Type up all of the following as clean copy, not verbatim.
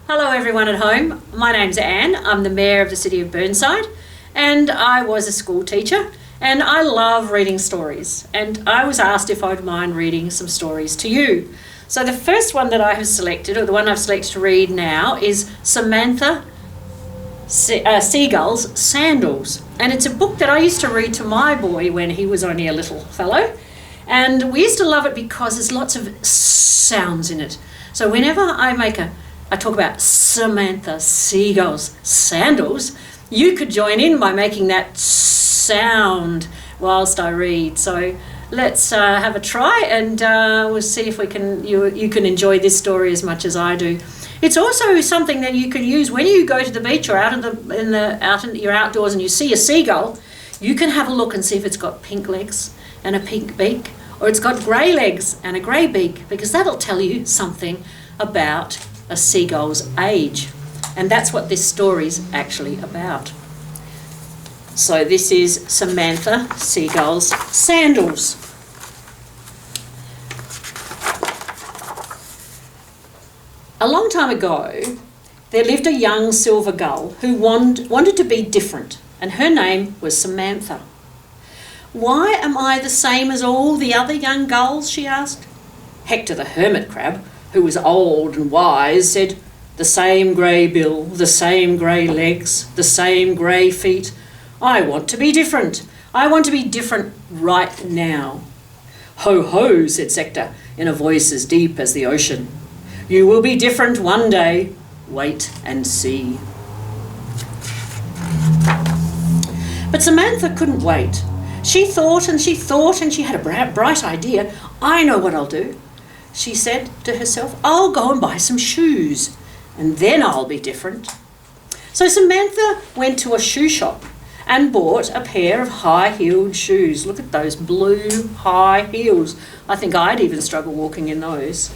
Hello everyone at home, my name's Anne, I'm the Mayor of the City of Burnside and I was a school teacher and I love reading stories, and I was asked if I'd mind reading some stories to you. So the first one that I have selected, or the one I've selected to read now, is Samantha Seagull's Sandals, and it's a book that I used to read to my boy when he was only a little fellow, and we used to love it because there's lots of sounds in it. So whenever I talk about Samantha Seagull's Sandals, you could join in by making that sound whilst I read. So let's have a try, and we'll see if you can enjoy this story as much as I do. It's also something that you can use when you go to the beach or out in your outdoors and you see a seagull. You can have a look and see if it's got pink legs and a pink beak, or it's got grey legs and a grey beak, because that'll tell you something about a seagull's age. And that's what this story's actually about. So this is Samantha Seagull's Sandals. A long time ago, there lived a young silver gull who wanted to be different, and her name was Samantha. "Why am I the same as all the other young gulls?" she asked. Hector the hermit crab, who was old and wise, said, "The same grey bill, the same grey legs, the same grey feet. I want to be different. I want to be different right now." "Ho, ho," said Sector, in a voice as deep as the ocean. "You will be different one day. Wait and see." But Samantha couldn't wait. She thought and she thought, and she had a bright idea. "I know what I'll do," she said to herself. "I'll go and buy some shoes, and then I'll be different." So Samantha went to a shoe shop and bought a pair of high-heeled shoes. Look at those blue high heels. I think I'd even struggle walking in those.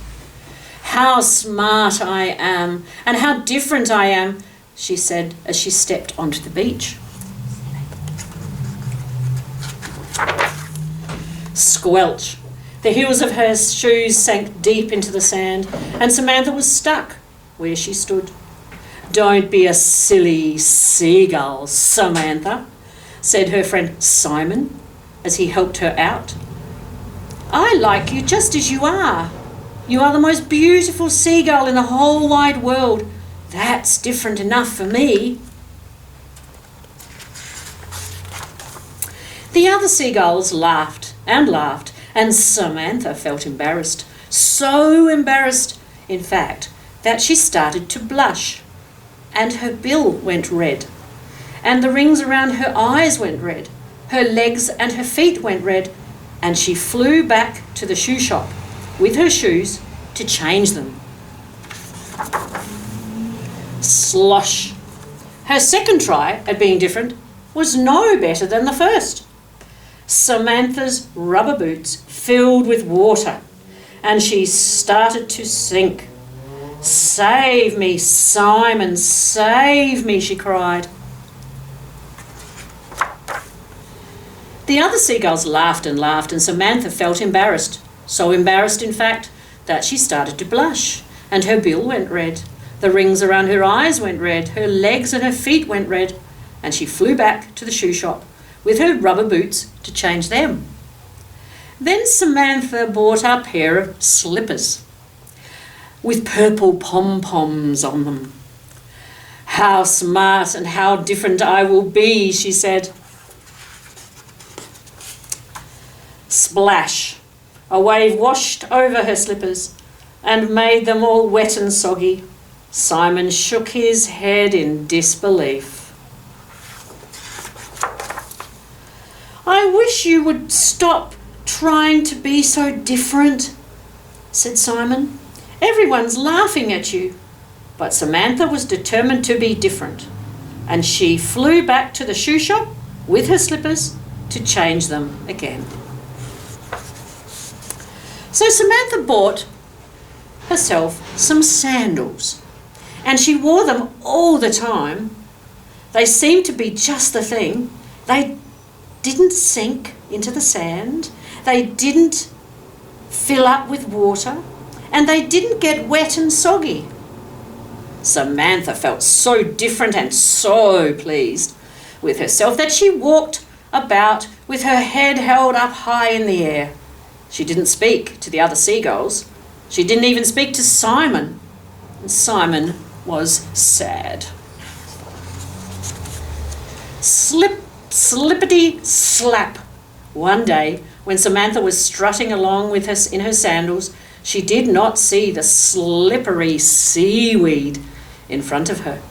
"How smart I am, and how different I am," she said as she stepped onto the beach. Squelch! The heels of her shoes sank deep into the sand, and Samantha was stuck where she stood. "Don't be a silly seagull, Samantha," said her friend Simon as he helped her out. "I like you just as you are. You are the most beautiful seagull in the whole wide world. That's different enough for me." The other seagulls laughed, and Samantha felt embarrassed. So embarrassed, in fact, that she started to blush, and her bill went red, and the rings around her eyes went red, her legs and her feet went red, and she flew back to the shoe shop with her shoes to change them. Slosh! Her second try at being different was no better than the first. Samantha's rubber boots filled with water, and she started to sink. "Save me, Simon, save me," she cried. The other seagulls laughed, and Samantha felt embarrassed. So embarrassed, in fact, that she started to blush, and her bill went red. The rings around her eyes went red, her legs and her feet went red, and she flew back to the shoe shop with her rubber boots to change them. Then Samantha bought a pair of slippers with purple pom-poms on them. "How smart and how different I will be," she said. Splash! A wave washed over her slippers and made them all wet and soggy. Simon shook his head in disbelief. "I wish you would stop trying to be so different," said Simon. "Everyone's laughing at you." But Samantha was determined to be different, and she flew back to the shoe shop with her slippers to change them again. So Samantha bought herself some sandals, and she wore them all the time. They seemed to be just the thing. They didn't sink into the sand, they didn't fill up with water, and they didn't get wet and soggy. Samantha felt so different and so pleased with herself that she walked about with her head held up high in the air. She didn't speak to the other seagulls. She didn't even speak to Simon. And Simon was sad. Slip, slippity, slap. One day, when Samantha was strutting along with us in her sandals, she did not see the slippery seaweed in front of her.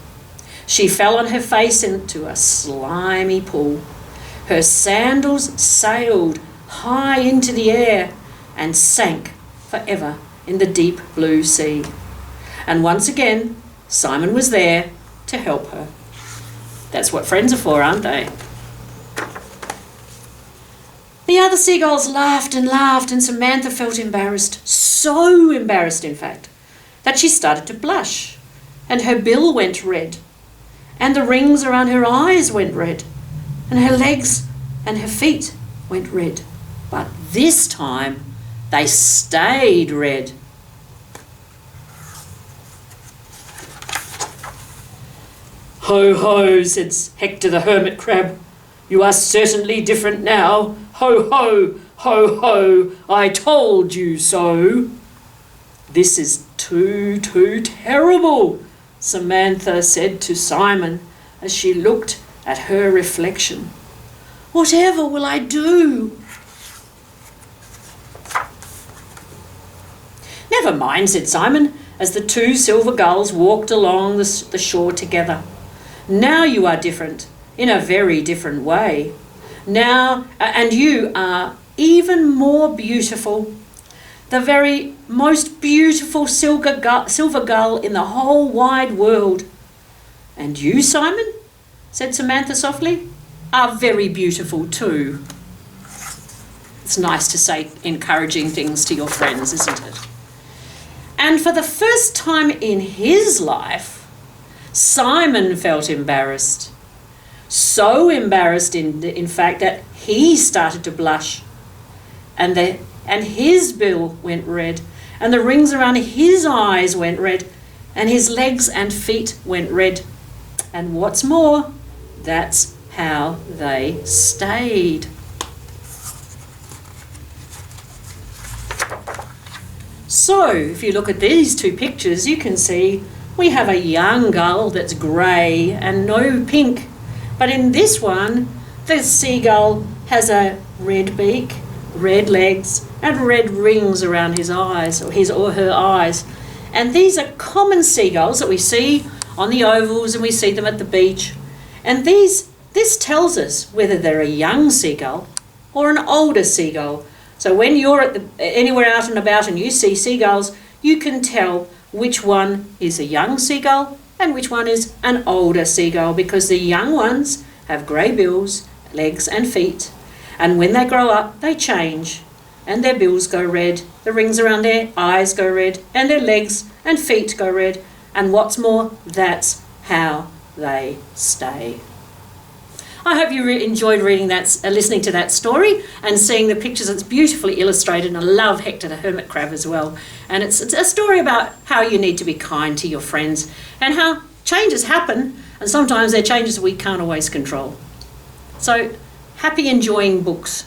She fell on her face into a slimy pool. Her sandals sailed high into the air and sank forever in the deep blue sea. And once again, Simon was there to help her. That's what friends are for, aren't they? The other seagulls laughed, and Samantha felt embarrassed, so embarrassed, in fact, that she started to blush, and her bill went red, and the rings around her eyes went red, and her legs and her feet went red. But this time, they stayed red. "Ho, ho," said Hector the hermit crab. "You are certainly different now. Ho, ho, ho, ho, I told you so." "This is too terrible," Samantha said to Simon as she looked at her reflection. "Whatever will I do?" "Never mind," said Simon, as the two silver gulls walked along the shore together. "Now you are different, in a very different way. Now, and you are even more beautiful. The very most beautiful silver gull in the whole wide world." "And you, Simon," said Samantha softly, "are very beautiful too." It's nice to say encouraging things to your friends, isn't it? And for the first time in his life, Simon felt embarrassed. So embarrassed, in fact, that he started to blush. And his bill went red, and the rings around his eyes went red, and his legs and feet went red. And what's more, that's how they stayed. So, if you look at these two pictures, you can see we have a young gull that's grey and no pink. But in this one, the seagull has a red beak, red legs, and red rings around his eyes, or his or her eyes. And these are common seagulls that we see on the ovals, and we see them at the beach. And this tells us whether they're a young seagull or an older seagull. So when you're anywhere out and about and you see seagulls, you can tell which one is a young seagull and which one is an older seagull, because the young ones have grey bills, legs and feet, and when they grow up they change and their bills go red, the rings around their eyes go red, and their legs and feet go red, and what's more, that's how they stay. I hope you enjoyed reading that, listening to that story and seeing the pictures. It's beautifully illustrated, and I love Hector the hermit crab as well. And it's a story about how you need to be kind to your friends and how changes happen, and sometimes they're changes we can't always control. So happy enjoying books.